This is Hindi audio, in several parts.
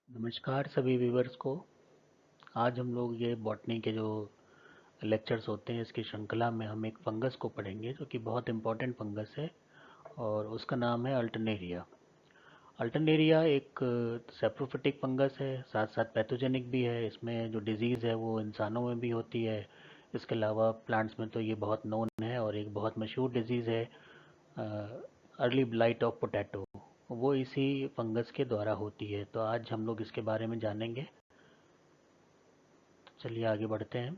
नमस्कार सभी व्यूवर्स को। आज हम लोग ये बॉटनी के जो लेक्चर्स होते हैं इसकी श्रृंखला में हम एक फंगस को पढ़ेंगे जो कि बहुत इम्पोर्टेंट फंगस है और उसका नाम है अल्टरनेरिया। अल्टरनेरिया एक सेप्रोफिटिक फंगस है, साथ साथ पैथोजेनिक भी है। इसमें जो डिजीज़ है वो इंसानों में भी होती है। इसके अलावा प्लांट्स में तो ये बहुत नोन है और एक बहुत मशहूर डिजीज़ है अर्ली ब्लाइट ऑफ पोटैटो, वो इसी फंगस के द्वारा होती है। तो आज हम लोग इसके बारे में जानेंगे। चलिए आगे बढ़ते हैं।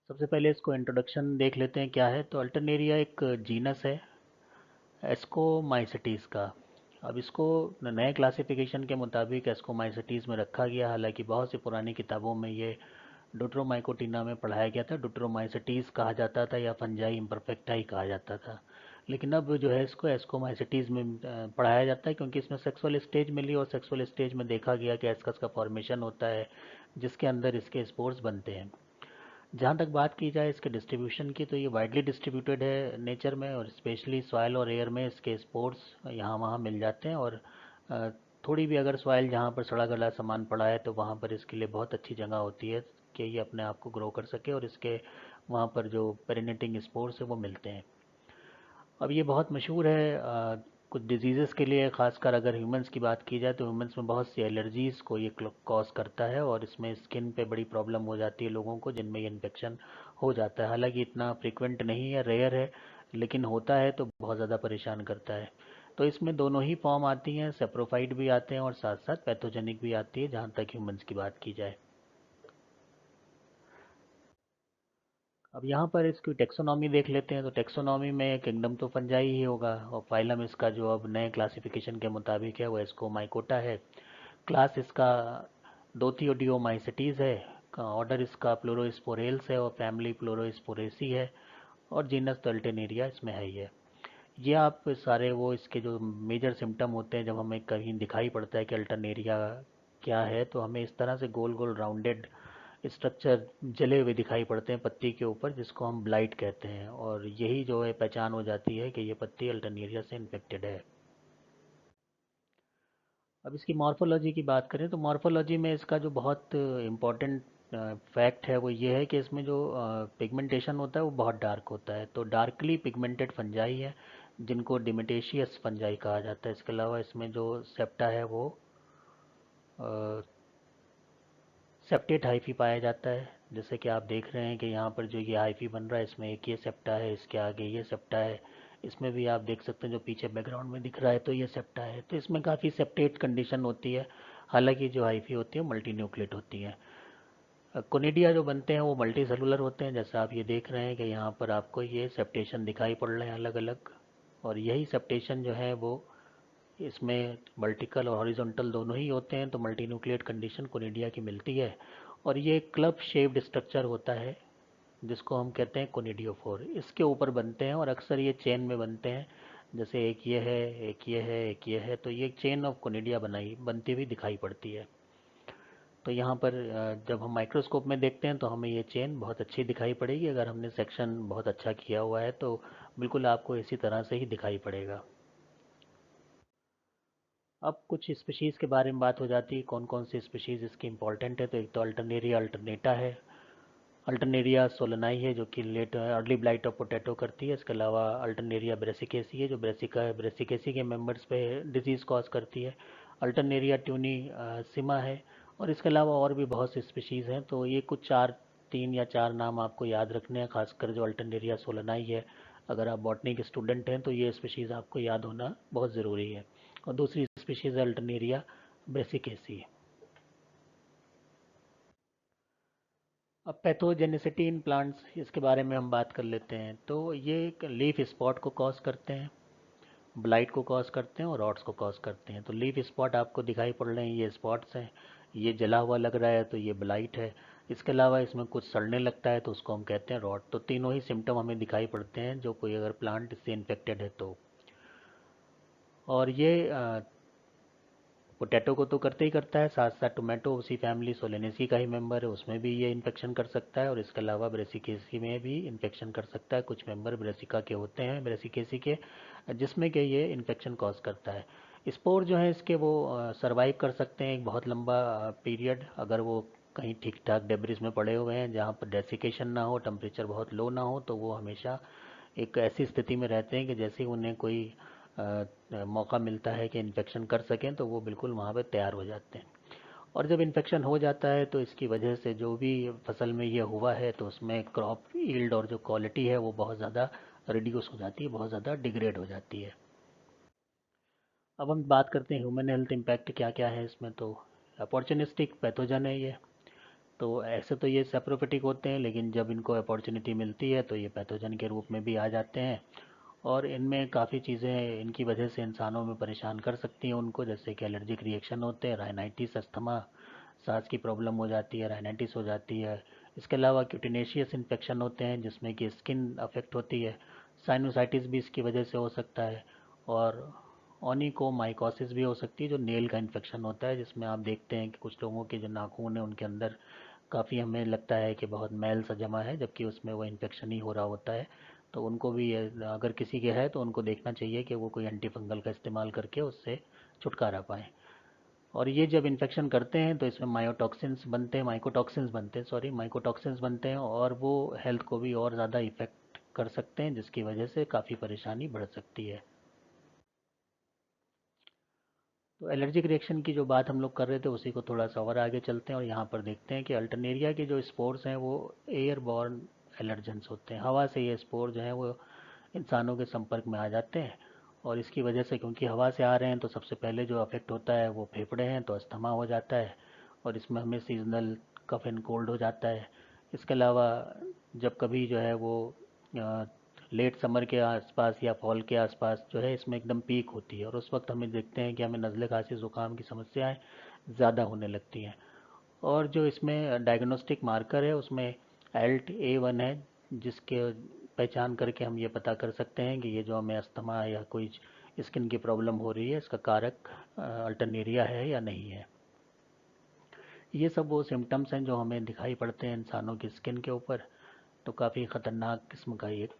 सबसे पहले इसको इंट्रोडक्शन देख लेते हैं क्या है। तो अल्टरनेरिया एक जीनस है एस्कोमाइसिटीज़ का। अब इसको नए क्लासिफिकेशन के मुताबिक एस्कोमाइसिटीज़ में रखा गया, हालांकि बहुत सी पुरानी किताबों में ये डुट्रोमाइकोटिना में पढ़ाया गया था। डुट्रोमाइसिटीज़ कहा जाता था या फंजाई इम्परफेक्टा ही कहा जाता था। लेकिन अब जो है इसको एस्कोमाइसिटीज़ में पढ़ाया जाता है क्योंकि इसमें सेक्सुअल स्टेज मिली और सेक्सुअल स्टेज में देखा गया कि एस्कस का फॉर्मेशन होता है जिसके अंदर इसके स्पोर्स बनते हैं। जहाँ तक बात की जाए इसके डिस्ट्रीब्यूशन की, तो ये वाइडली डिस्ट्रीब्यूटेड है नेचर में और स्पेशली सॉइल और एयर में इसके स्पोर्स यहाँ वहाँ मिल जाते हैं। और अ, थोड़ी भी अगर सॉइल जहाँ पर सड़ा गला सामान पड़ा है तो वहाँ पर इसके लिए बहुत अच्छी जगह होती है कि ये अपने आप को ग्रो कर सके और इसके वहाँ पर जो पेरिनेटिंग स्पोर्स है वो मिलते हैं। अब ये बहुत मशहूर है कुछ डिजीज़ेस के लिए, खासकर अगर ह्यूमंस की बात की जाए तो ह्यूमंस में बहुत सी एलर्जीज़ को ये कॉज करता है और इसमें स्किन पे बड़ी प्रॉब्लम हो जाती है लोगों को जिनमें ये इन्फेक्शन हो जाता है। हालांकि इतना फ्रीक्वेंट नहीं है, रेयर है, लेकिन होता है तो बहुत ज़्यादा परेशान करता है। तो इसमें दोनों ही फॉर्म आती हैं, सेप्रोफाइट भी आते हैं और साथ साथ पैथोजेनिक भी आती है जहाँ तक ह्यूमंस की बात की जाए। अब यहाँ पर इसकी टेक्सोनॉमी देख लेते हैं। तो टेक्सोनॉमी में किंगडम तो फंजाई ही होगा और फाइलम इसका जो अब नए क्लासिफिकेशन के मुताबिक है वो एस्कोमाइकोटा है। क्लास इसका दोथियोडियोमाइसिटीज है। ऑर्डर इसका प्लूरोस्पोरेल्स है और फैमिली प्लूरोस्पोरेसी है। और जीनस तो अल्टरनेरिया इसमें है ही है। ये आप सारे वो इसके जो मेजर सिम्टम होते हैं जब हमें कहीं दिखाई पड़ता है कि अल्टरनेरिया क्या है, तो हमें इस तरह से गोल गोल राउंडेड स्ट्रक्चर जले हुए दिखाई पड़ते हैं पत्ती के ऊपर, जिसको हम ब्लाइट कहते हैं। और यही जो है पहचान हो जाती है कि ये पत्ती अल्टरनेरिया से इन्फेक्टेड है। अब इसकी मॉर्फोलॉजी की बात करें तो मॉर्फोलॉजी में इसका जो बहुत इम्पोर्टेंट फैक्ट है वो ये है कि इसमें जो पिगमेंटेशन होता है वो बहुत डार्क होता है। तो डार्कली पिगमेंटेड फंजाई है जिनको डिमेटेशियस फंजाई कहा जाता है। इसके अलावा इसमें जो सेप्टा है वो सेप्टेट हाइफी पाया जाता है। जैसे कि आप देख रहे हैं कि यहाँ पर जो ये हाइफी बन रहा है इसमें एक ये सेप्टा है, इसके आगे ये सेप्टा है। इसमें भी आप देख सकते हैं जो पीछे बैकग्राउंड में दिख रहा है तो ये सेप्टा है। तो इसमें काफ़ी सेप्टेट कंडीशन होती है। हालांकि जो हाइफी होती है मल्टी न्यूक्लिएट होती है। कोनिडिया जो बनते हैं वो मल्टी सेलुलर होते हैं, जैसा आप ये देख रहे हैं कि यहाँ पर आपको ये सेप्टेशन दिखाई पड़ रहे हैं अलग अलग। और यही सेप्टेशन जो है वो इसमें वर्टिकल और हॉरिजॉन्टल दोनों ही होते हैं। तो मल्टी न्यूक्लिएट कंडीशन कोनिडिया की मिलती है। और ये क्लब शेप्ड स्ट्रक्चर होता है जिसको हम कहते हैं कोनिडियोफोर। इसके ऊपर बनते हैं और अक्सर ये चेन में बनते हैं। जैसे एक ये है, एक ये है, एक ये है, तो ये चेन ऑफ कोनिडिया बनाई बनती हुई दिखाई पड़ती है। तो यहाँ पर जब हम माइक्रोस्कोप में देखते हैं तो हमें ये चेन बहुत अच्छी दिखाई पड़ेगी। अगर हमने सेक्शन बहुत अच्छा किया हुआ है तो बिल्कुल आपको इसी तरह से ही दिखाई पड़ेगा। अब कुछ स्पीशीज़ के बारे में बात हो जाती है, कौन कौन सी स्पीशीज़ इसकी इंपॉर्टेंट है। तो एक तो अल्टरनेरिया अल्टरनेटा है। अल्टरनेरिया सोलनाई है जो कि late early blight of potato करती है। इसके अलावा अल्टरनेरिया ब्रेसिकेसी है जो ब्रेसिकेसी के मेंबर्स पे डिजीज़ कॉज करती है। अल्टरनेरिया ट्यूनी सिमा है। और इसके अलावा और भी बहुत सी स्पीशीज़ हैं। तो ये कुछ चार, तीन या चार नाम आपको याद रखने हैं, खासकर जो अल्टरनेरिया सोलनाई है। अगर आप बॉटनी के स्टूडेंट हैं तो ये स्पीशीज़ आपको याद होना बहुत ज़रूरी है। और दूसरी स्पीशीज़ है अल्टरनेरिया ब्रेसिकेसी। अब पैथोजेनिसिटी इन प्लांट्स, इसके बारे में हम बात कर लेते हैं। तो ये एक लीफ स्पॉट को कॉज करते हैं, ब्लाइट को कॉज करते हैं और रॉट्स को कॉज करते हैं। तो लीफ स्पॉट आपको दिखाई पड़ रहे हैं, ये स्पॉट्स हैं। ये जला हुआ लग रहा है तो ये ब्लाइट है। इसके अलावा इसमें कुछ सड़ने लगता है तो उसको हम कहते हैं रॉट। तो तीनों ही सिम्टम हमें दिखाई पड़ते हैं जो कोई अगर प्लांट इससे इन्फेक्टेड है तो। और ये पोटैटो को तो करते ही करता है, साथ साथ टोमेटो उसी फैमिली सोलेनेसी का ही मेंबर है, उसमें भी ये इन्फेक्शन कर सकता है। और इसके अलावा ब्रेसिकेसी में भी इन्फेक्शन कर सकता है। कुछ मेंबर ब्रेसिका के होते हैं, ब्रेसिकेसी के, जिसमें कि ये इन्फेक्शन कॉज करता है। स्पोर जो है इसके वो सरवाइव कर सकते हैं एक बहुत लंबा पीरियड, अगर वो कहीं ठीक ठाक डेब्रिस में पड़े हुए हैं जहाँ पर डेसिकेशन ना हो, टेम्परेचर बहुत लो ना हो, तो वो हमेशा एक ऐसी स्थिति में रहते हैं कि जैसे ही उन्हें कोई मौका मिलता है कि इन्फेक्शन कर सकें तो वो बिल्कुल वहाँ पे तैयार हो जाते हैं। और जब इन्फेक्शन हो जाता है तो इसकी वजह से जो भी फसल में ये हुआ है तो उसमें क्रॉप यील्ड और जो क्वालिटी है वो बहुत ज़्यादा रिड्यूस हो जाती है, बहुत ज़्यादा डिग्रेड हो जाती है। अब हम बात करते हैं ह्यूमन हेल्थ इम्पैक्ट क्या क्या है इसमें। तो अपॉर्चुनिस्टिक पैथोजन है ये। तो ऐसे तो ये सेप्रोफिटिक होते हैं, लेकिन जब इनको अपॉर्चुनिटी मिलती है तो ये पैथोजन के रूप में भी आ जाते हैं। और इनमें काफ़ी चीज़ें इनकी वजह से इंसानों में परेशान कर सकती हैं उनको, जैसे कि एलर्जिक रिएक्शन होते हैं, राइनाइटिस, अस्थमा, सांस की प्रॉब्लम हो जाती है, राइनाइटिस हो जाती है। इसके अलावा क्यूटिनेशियस इन्फेक्शन होते हैं जिसमें कि स्किन अफेक्ट होती है। साइनोसाइटिस भी इसकी वजह से हो सकता है। और ओनिकोमाइकोसिस भी हो सकती है जो नेल का इन्फेक्शन होता है, जिसमें आप देखते हैं कि कुछ लोगों के जो नाखून है उनके अंदर काफ़ी हमें लगता है कि बहुत मैल सा जमा है, जबकि उसमें वो इन्फेक्शन ही हो रहा होता है। तो उनको भी अगर किसी के है तो उनको देखना चाहिए कि वो कोई एंटी फंगल का इस्तेमाल करके उससे छुटकारा पाएँ। और ये जब इन्फेक्शन करते हैं तो इसमें मायोटॉक्सिन्स बनते हैं, माइकोटॉक्सिन्स बनते हैं, सॉरी, माइकोटॉक्सिन्स बनते हैं, और वो हेल्थ को भी और ज़्यादा इफ़ेक्ट कर सकते हैं, जिसकी वजह से काफ़ी परेशानी बढ़ सकती है। तो एलर्जिक रिएक्शन की जो बात हम लोग कर रहे थे उसी को थोड़ा सा और आगे चलते हैं और यहाँ पर देखते हैं कि अल्टरनेरिया के जो स्पोर्स हैं वो एयर बॉर्न एलर्जेंस होते हैं। हवा से ये स्पोर जो हैं वो इंसानों के संपर्क में आ जाते हैं। और इसकी वजह से, क्योंकि हवा से आ रहे हैं, तो सबसे पहले जो अफेक्ट होता है वो फेफड़े हैं, तो अस्थमा हो जाता है। और इसमें हमें सीजनल कफ एंड कोल्ड हो जाता है। इसके अलावा जब कभी जो है वो लेट समर के आसपास या फॉल के आसपास जो है इसमें एकदम पीक होती है, और उस वक्त हमें देखते हैं कि हमें नज़ले, खांसी, ज़ुकाम की समस्याएं ज़्यादा होने लगती हैं। और जो इसमें डायग्नोस्टिक मार्कर है उसमें ALT-A1 है, जिसके पहचान करके हम ये पता कर सकते हैं कि ये जो हमें अस्थमा या कोई स्किन की प्रॉब्लम हो रही है इसका कारक अल्टरनेरिया है या नहीं है। ये सब वो सिम्टम्स हैं जो हमें दिखाई पड़ते हैं इंसानों की स्किन के ऊपर। तो काफ़ी ख़तरनाक किस्म का एक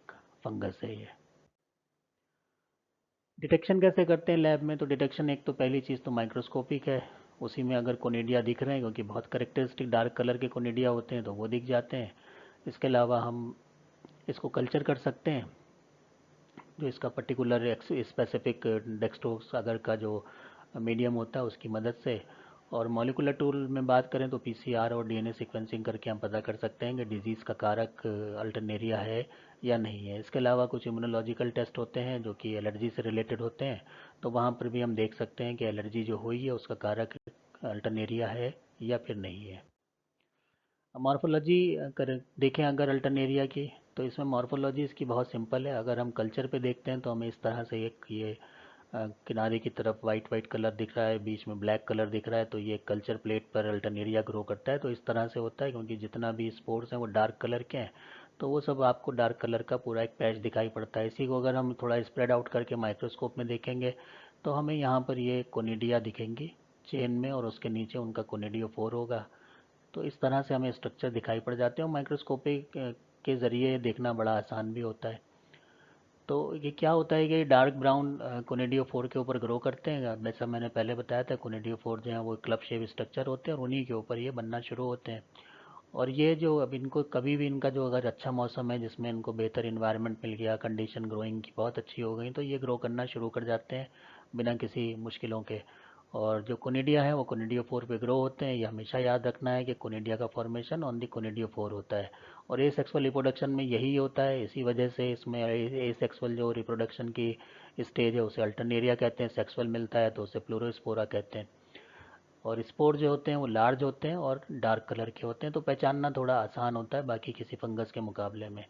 फंगस है ये। डिटेक्शन कैसे करते हैं लैब में? तो डिटेक्शन, एक तो पहली चीज़ तो माइक्रोस्कोपिक है। उसी में अगर कोनिडिया दिख रहे हैं, क्योंकि बहुत करेक्टरिस्टिक डार्क कलर के कोनिडिया होते हैं, तो वो दिख जाते हैं। इसके अलावा हम इसको कल्चर कर सकते हैं, जो इसका पर्टिकुलर स्पेसिफिक डेक्सट्रोस अगर का जो मीडियम होता है उसकी मदद से। और मॉलिकुलर टूल में बात करें तो पीसीआर और डीएनए सीक्वेंसिंग करके हम पता कर सकते हैं कि डिजीज़ का कारक अल्टरनेरिया है या नहीं है। इसके अलावा कुछ इम्यूनोलॉजिकल टेस्ट होते हैं जो कि एलर्जी से रिलेटेड होते हैं, तो वहाँ पर भी हम देख सकते हैं कि एलर्जी जो हुई है उसका कारक अल्टरनेरिया है या फिर नहीं है। मॉर्फोलॉजी कर देखें अगर अल्टरनेरिया की, तो इसमें मॉर्फोलॉजी इसकी बहुत सिंपल है। अगर हम कल्चर पे देखते हैं तो हमें इस तरह से एक ये किनारे की तरफ वाइट वाइट कलर दिख रहा है, बीच में ब्लैक कलर दिख रहा है, तो ये कल्चर प्लेट पर अल्टरनेरिया ग्रो करता है। तो इस तरह से होता है क्योंकि जितना भी स्पोर्स हैं वो डार्क कलर के हैं, तो वो सब आपको डार्क कलर का पूरा एक पैच दिखाई पड़ता है। इसी को अगर हम थोड़ा स्प्रेड आउट करके माइक्रोस्कोप में देखेंगे तो हमें यहाँ पर ये कोनिडिया दिखेंगी चेन में, और उसके नीचे उनका कोनिडियोफोर होगा। तो इस तरह से हमें स्ट्रक्चर दिखाई पड़ जाते हैं, और माइक्रोस्कोपी के ज़रिए देखना बड़ा आसान भी होता है। तो ये क्या होता है कि डार्क ब्राउन कोनिडियोफोर के ऊपर ग्रो करते हैं। जैसा मैंने पहले बताया था, कोनिडियोफोर जो है वो क्लब शेप स्ट्रक्चर होते हैं और उन्हीं के ऊपर ये बनना शुरू होते हैं। और ये जो अब इनको कभी भी, इनका जो अगर अच्छा मौसम है जिसमें इनको बेहतर इन्वायरमेंट मिल गया, कंडीशन ग्रोइंग की बहुत अच्छी हो गई, तो ये ग्रो करना शुरू कर जाते हैं बिना किसी मुश्किलों के। और जो कोनिडिया है वो कोनिडियोफोर पे ग्रो होते हैं। ये हमेशा याद रखना है कि कोनिडिया का फॉर्मेशन ऑन दी कोनिडियोफोर होता है। और ए सेक्सुअल रिप्रोडक्शन में यही होता है। इसी वजह से इसमें ए सेक्सुअल जो रिप्रोडक्शन की स्टेज है उसे अल्टरनेरिया कहते हैं, सेक्सुअल मिलता है तो उसे प्लूरोस्पोरा कहते हैं। और स्पोर जो होते हैं वो लार्ज होते हैं और डार्क कलर के होते हैं, तो पहचानना थोड़ा आसान होता है बाकी किसी फंगस के मुकाबले में।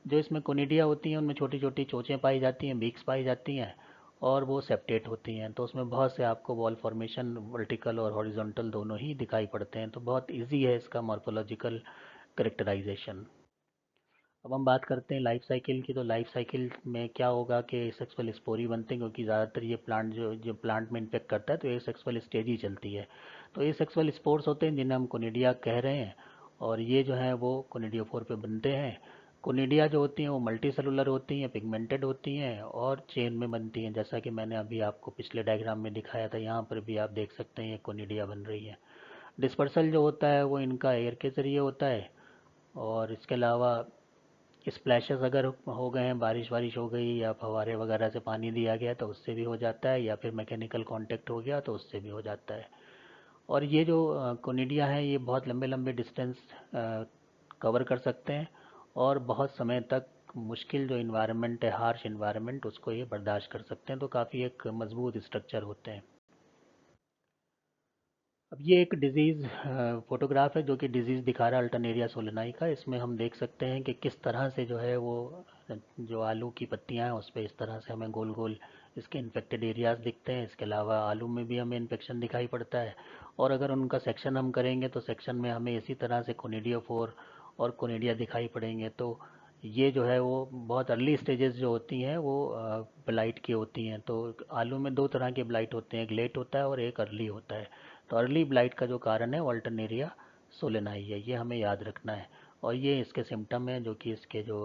जो इसमें कोनिडिया होती हैं उनमें छोटी छोटी चोंचें पाई जाती हैं, बीक्स पाई जाती हैं, और वो सेप्टेट होती हैं। तो उसमें बहुत से आपको वॉल फॉर्मेशन वर्टिकल और हॉरिजॉन्टल दोनों ही दिखाई पड़ते हैं। तो बहुत इजी है इसका मॉर्फोलॉजिकल करेक्टराइजेशन। अब हम बात करते हैं लाइफ साइकिल की। तो लाइफ साइकिल में क्या होगा कि एसेक्सुअल स्पोरी बनते हैं, क्योंकि ज़्यादातर ये प्लांट जो प्लांट में इन्फेक्ट करता है तो एसेक्सुअल स्टेज ही चलती है। तो एसेक्सुअल स्पोर्स होते हैं जिन्हें हम कोनिडिया कह रहे हैं, और ये जो है वो कोनिडियोफोर पे बनते हैं। कोनिडिया जो होती हैं वो मल्टी सेलुलर होती हैं, पिगमेंटेड होती हैं और चेन में बनती हैं, जैसा कि मैंने अभी आपको पिछले डायग्राम में दिखाया था। यहाँ पर भी आप देख सकते हैं ये कोनिडिया बन रही है। डिस्पर्सल जो होता है वो इनका एयर के ज़रिए होता है, और इसके अलावा स्प्लैशेस अगर हो गए हैं, बारिश वारिश हो गई या फव्वारे वगैरह से पानी दिया गया तो उससे भी हो जाता है, या फिर मैकेनिकल कांटेक्ट हो गया तो उससे भी हो जाता है। और ये जो कोनिडिया हैं ये बहुत लंबे लंबे डिस्टेंस कवर कर सकते हैं, और बहुत समय तक मुश्किल जो इन्वायरमेंट है, हार्श इन्वायरमेंट, उसको ये बर्दाश्त कर सकते हैं। तो काफ़ी एक मजबूत स्ट्रक्चर होते हैं। अब ये एक डिज़ीज़ फोटोग्राफ है जो कि डिज़ीज़ दिखा रहा है अल्टरनेरिया सोलेनाई का। इसमें हम देख सकते हैं कि किस तरह से जो है वो जो आलू की पत्तियां हैं उस पर इस तरह से हमें गोल गोल इसके इन्फेक्टेड एरियाज दिखते हैं। इसके अलावा आलू में भी हमें इन्फेक्शन दिखाई पड़ता है, और अगर उनका सेक्शन हम करेंगे तो सेक्शन में हमें इसी तरह से कोनिडिया फोर और कोनिडिया दिखाई पड़ेंगे। तो ये जो है वो बहुत अर्ली स्टेजेस जो होती हैं वो ब्लाइट की होती हैं। तो आलू में दो तरह के ब्लाइट होते हैं, एक लेट होता है और एक अर्ली होता है। तो अर्ली ब्लाइट का जो कारण है वो अल्टरनेरिया सोलेनाई है, ये हमें याद रखना है। और ये इसके सिम्टम हैं जो कि इसके जो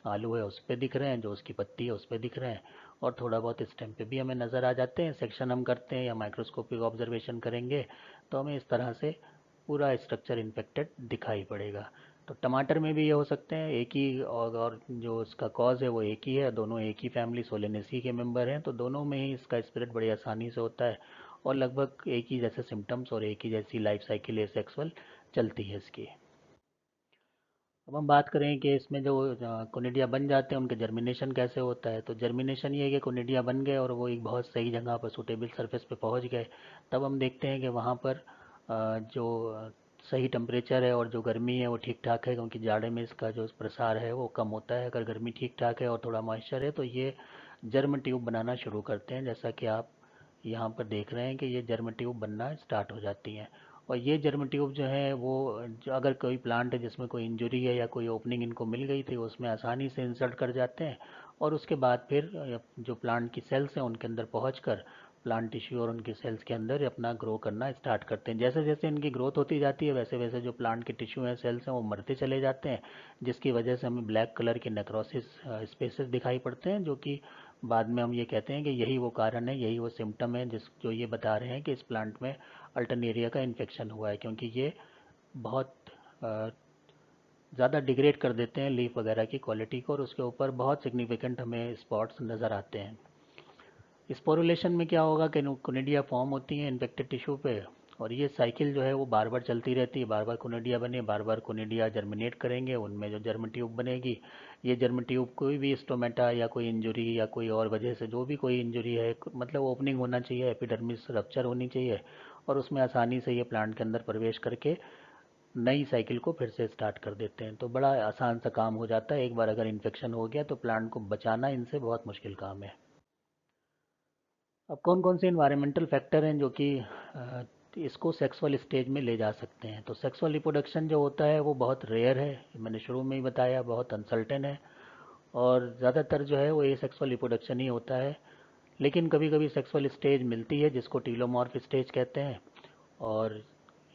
आलू है उस पर दिख रहे हैं, जो उसकी पत्ती है उस पर दिख रहे हैं, और थोड़ा बहुत स्टेम पे भी हमें नज़र आ जाते हैं। सेक्शन हम करते हैं या माइक्रोस्कोपिक ऑब्जर्वेशन करेंगे तो हमें इस तरह से पूरा स्ट्रक्चर इन्फेक्टेड दिखाई पड़ेगा। तो टमाटर में भी ये हो सकते हैं, एक ही और जो इसका कॉज है वो एक ही है, दोनों एक ही फैमिली सोलेनेसी के मेंबर हैं, तो दोनों में ही इसका स्प्रेड बड़ी आसानी से होता है, और लगभग एक ही जैसे सिम्टम्स और एक ही जैसी लाइफ साइकिल एसेक्सुअल चलती है इसकी। अब हम बात करें कि इसमें जो कोनिडिया बन जाते हैं उनके जर्मिनेशन कैसे होता है। तो जर्मिनेशन ये है कि कोनिडिया बन गए और वो एक बहुत सही जगह पर सूटेबल सरफेस पे पहुंच गए, तब हम देखते हैं कि वहाँ पर जो सही टेम्परेचर है और जो गर्मी है वो ठीक ठाक है, क्योंकि जाड़े में इसका जो प्रसार है वो कम होता है। अगर गर्मी ठीक ठाक है और थोड़ा मॉइस्चर है तो ये जर्म ट्यूब बनाना शुरू करते हैं, जैसा कि आप यहाँ पर देख रहे हैं कि ये जर्म ट्यूब बनना स्टार्ट हो जाती हैं। और ये जर्म ट्यूब जो है वो जो अगर कोई प्लांट है जिसमें कोई इंजरी है या कोई ओपनिंग इनको मिल गई थी उसमें आसानी से इंसर्ट कर जाते हैं, और उसके बाद फिर जो प्लांट की सेल्स हैं उनके अंदर पहुंचकर प्लांट टिश्यू और उनकी सेल्स के अंदर अपना ग्रो करना स्टार्ट करते हैं। जैसे जैसे इनकी ग्रोथ होती जाती है वैसे वैसे जो प्लांट के टिश्यू हैं, सेल्स हैं, वो मरते चले जाते हैं, जिसकी वजह से हमें ब्लैक कलर के नेक्रोसिस स्पेसेस दिखाई पड़ते हैं, जो कि बाद में हम ये कहते हैं कि यही वो कारण है, यही वो सिम्टम है जिस जो ये बता रहे हैं कि इस प्लांट में अल्टरनेरिया का इन्फेक्शन हुआ है, क्योंकि ये बहुत ज़्यादा डिग्रेड कर देते हैं लीफ वगैरह की क्वालिटी को, और उसके ऊपर बहुत सिग्निफिकेंट हमें स्पॉट्स नज़र आते हैं। स्पोरुलेशन में क्या होगा कि कोनिडिया फॉर्म होती हैं इन्फेक्टेड टिश्यू पे, और ये साइकिल जो है वो बार बार चलती रहती है, बार बार कोनिडिया बने, बार बार कोनिडिया जर्मिनेट करेंगे, उनमें जो जर्म ट्यूब बनेगी, ये जर्म ट्यूब कोई भी स्टोमेटा या कोई इंजरी या कोई और वजह से जो भी कोई इंजरी है, मतलब ओपनिंग होना चाहिए, एपिडर्मिस रप्चर होनी चाहिए, और उसमें आसानी से ये प्लांट के अंदर प्रवेश करके नई साइकिल को फिर से स्टार्ट कर देते हैं। तो बड़ा आसान सा काम हो जाता है, एक बार अगर इन्फेक्शन हो गया तो प्लांट को बचाना इनसे बहुत मुश्किल काम है। अब कौन कौन से इन्वायरमेंटल फैक्टर हैं जो कि इसको सेक्सुअल स्टेज में ले जा सकते हैं। तो सेक्सुअल रिप्रोडक्शन जो होता है वो बहुत रेयर है, मैंने शुरू में ही बताया, बहुत अनसर्टेन है, और ज़्यादातर जो है वो ए सेक्सुअल रिप्रोडक्शन ही होता है। लेकिन कभी कभी सेक्सुअल स्टेज मिलती है जिसको टीलोमॉर्फ स्टेज कहते हैं, और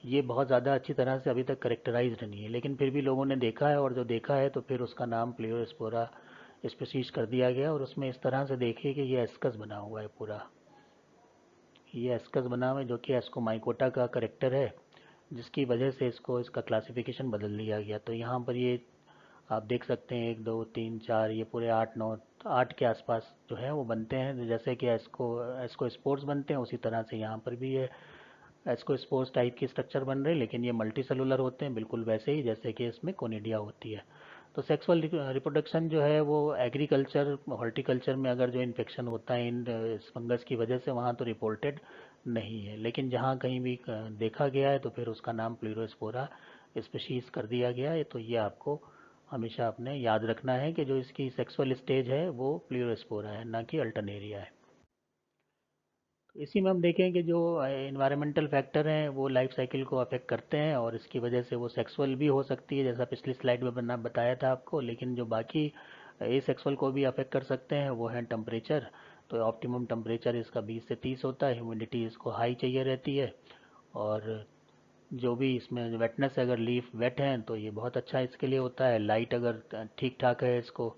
ये बहुत ज़्यादा अच्छी तरह से अभी तक करेक्टराइज्ड नहीं है, लेकिन फिर भी लोगों ने देखा है, और जो देखा है तो फिर उसका नाम प्लियोस्पोरा स्पीशीज कर दिया गया। और उसमें इस तरह से देखिए कि ये एस्कस बना हुआ है पूरा, ये एस्कस बना हुआ है जो कि एस्कोमाइकोटा का करेक्टर है, जिसकी वजह से इसको इसका क्लासिफिकेशन बदल दिया गया। तो यहाँ पर ये आप देख सकते हैं, एक दो तीन चार, ये पूरे आठ नौ, आठ के आसपास जो है वो बनते हैं, जैसे कि एस्को एस्को स्पोर्ट्स बनते हैं उसी तरह से यहाँ पर भी ये एस्को स्पोर्ट्स टाइप की स्ट्रक्चर बन रहे हैं, लेकिन ये मल्टी सेलुलर होते हैं बिल्कुल वैसे ही जैसे कि इसमें कोनिडिया होती है। तो सेक्सुअल रिप्रोडक्शन जो है वो एग्रीकल्चर हॉर्टिकल्चर में अगर जो इन्फेक्शन होता है इन इस फंगस की वजह से वहाँ तो रिपोर्टेड नहीं है, लेकिन जहाँ कहीं भी देखा गया है तो फिर उसका नाम प्लूरोस्पोरा स्पीशीज़ कर दिया गया है। तो ये आपको हमेशा अपने याद रखना है कि जो इसकी सेक्सुअल स्टेज है वो प्लूरोस्पोरा है, ना कि अल्टरनेरिया है। तो इसी में हम देखें कि जो इन्वायरमेंटल फैक्टर हैं वो लाइफ साइकिल को अफेक्ट करते हैं, और इसकी वजह से वो सेक्सुअल भी हो सकती है जैसा पिछली स्लाइड में बना बताया था आपको, लेकिन जो बाकी ए सेक्सुअल को भी अफेक्ट कर सकते हैं वो है टेम्परेचर। तो ऑप्टिमम टेम्परेचर इसका 20 से 30 होता है, ह्यूमिडिटी इसको हाई चाहिए रहती है, और जो भी इसमें वेटनेस है, अगर लीफ वेट है तो ये बहुत अच्छा इसके लिए होता है। लाइट अगर ठीक ठाक है इसको,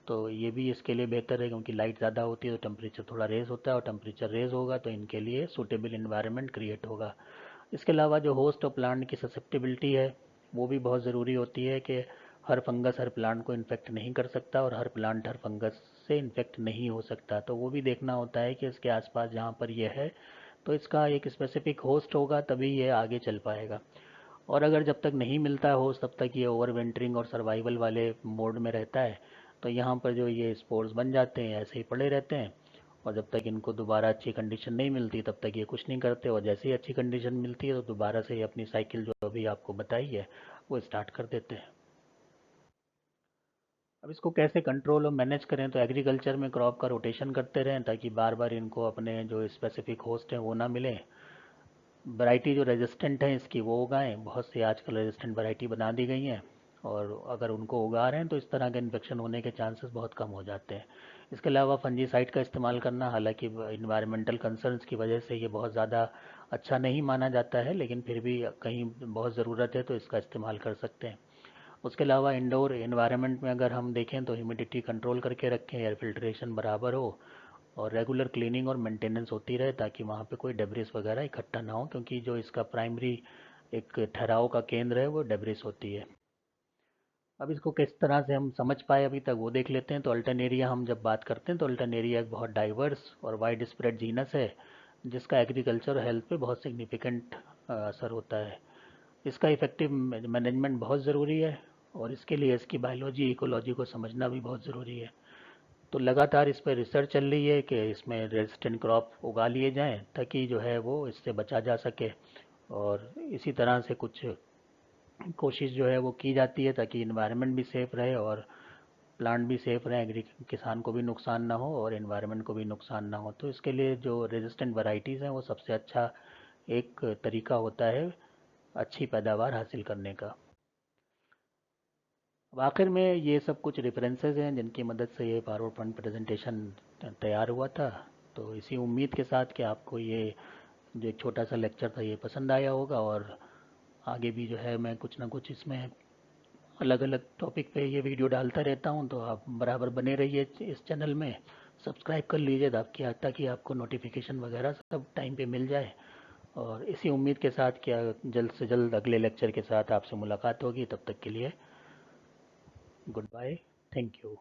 तो ये भी इसके लिए बेहतर है, क्योंकि लाइट ज़्यादा होती है तो टेम्परेचर थोड़ा रेज होता है, और टेम्परेचर रेज होगा तो इनके लिए सूटेबल इन्वायरमेंट क्रिएट होगा। इसके अलावा जो होस्ट और प्लांट की ससेप्टिबिलिटी है वो भी बहुत ज़रूरी होती है, कि हर फंगस हर प्लांट को इन्फेक्ट नहीं कर सकता, और हर प्लांट हर फंगस से इन्फेक्ट नहीं हो सकता। तो वो भी देखना होता है कि इसके आसपास जहाँ पर ये है तो इसका एक स्पेसिफिक होस्ट होगा, तभी ये आगे चल पाएगा। और अगर जब तक नहीं मिलता है होस्ट तब तक ये ओवर विंटरिंग और सर्वाइवल वाले मोड में रहता है। तो यहाँ पर जो ये स्पोर्स बन जाते हैं ऐसे ही पड़े रहते हैं, और जब तक इनको दोबारा अच्छी कंडीशन नहीं मिलती तब तक ये कुछ नहीं करते, और जैसे ही अच्छी कंडीशन मिलती है तो दोबारा से ये अपनी साइकिल जो अभी आपको बताई है वो स्टार्ट कर देते हैं। अब इसको कैसे कंट्रोल और मैनेज करें, तो एग्रीकल्चर में क्रॉप का रोटेशन करते रहें, ताकि बार बार इनको अपने जो स्पेसिफिक होस्ट हैं वो ना मिले। वैरायटी जो रेजिस्टेंट है इसकी वो उगाएं, बहुत सी आजकल रेजिस्टेंट वैरायटी बना दी गई हैं, और अगर उनको उगा रहे हैं तो इस तरह के इन्फेक्शन होने के चांसेस बहुत कम हो जाते हैं। इसके अलावा फंजीसाइड का इस्तेमाल करना, हालांकि इन्वायरमेंटल कंसर्न्स की वजह से ये बहुत ज़्यादा अच्छा नहीं माना जाता है, लेकिन फिर भी कहीं बहुत ज़रूरत है तो इसका इस्तेमाल कर सकते हैं। उसके अलावा इंडोर इन्वायरमेंट में अगर हम देखें तो ह्यूमिडिटी कंट्रोल करके रखें, एयर फिल्ट्रेशन बराबर हो, और रेगुलर क्लीनिंग और मेंटेनेंस होती रहे, ताकि वहाँ पे कोई डेब्रिस वगैरह इकट्ठा ना हो, क्योंकि जो इसका प्राइमरी एक ठहराव का केंद्र है वो डेब्रिस होती है। अब इसको किस तरह से हम समझ पाए अभी तक वो देख लेते हैं। तो अल्टरनेरिया हम जब बात करते हैं तो अल्टरनेरिया एक बहुत डाइवर्स और वाइड स्प्रेड जीनस है, जिसका एग्रीकल्चर और हेल्थ पे बहुत सिग्निफिकेंट असर होता है। इसका इफेक्टिव मैनेजमेंट बहुत ज़रूरी है, और इसके लिए इसकी बायोलॉजी इकोलॉजी को समझना भी बहुत ज़रूरी है। तो लगातार इस पर रिसर्च चल रही है कि इसमें रेजिस्टेंट क्रॉप उगा लिए जाएं, ताकि जो है वो इससे बचा जा सके। और इसी तरह से कुछ कोशिश जो है वो की जाती है, ताकि इन्वायरमेंट भी सेफ़ रहे और प्लांट भी सेफ़ रहे, एग्री किसान को भी नुकसान ना हो और इन्वायरमेंट को भी नुकसान ना हो। तो इसके लिए जो रेजिस्टेंट वैरायटीज़ हैं वो सबसे अच्छा एक तरीका होता है अच्छी पैदावार हासिल करने का। अब आखिर में ये सब कुछ रेफरेंसेस हैं जिनकी मदद से ये पावर पॉइंट प्रेजेंटेशन तैयार हुआ था। तो इसी उम्मीद के साथ कि आपको ये जो एक छोटा सा लेक्चर था ये पसंद आया होगा, और आगे भी जो है मैं कुछ ना कुछ इसमें अलग अलग टॉपिक पे ये वीडियो डालता रहता हूँ, तो आप बराबर बने रहिए इस चैनल में। सब्सक्राइब कर लीजिए ताकि आपको नोटिफिकेशन वगैरह सब टाइम पे मिल जाए। और इसी उम्मीद के साथ कि जल्द से जल्द अगले लेक्चर के साथ आपसे मुलाकात होगी। तब तक के लिए गुड बाय। Thank you.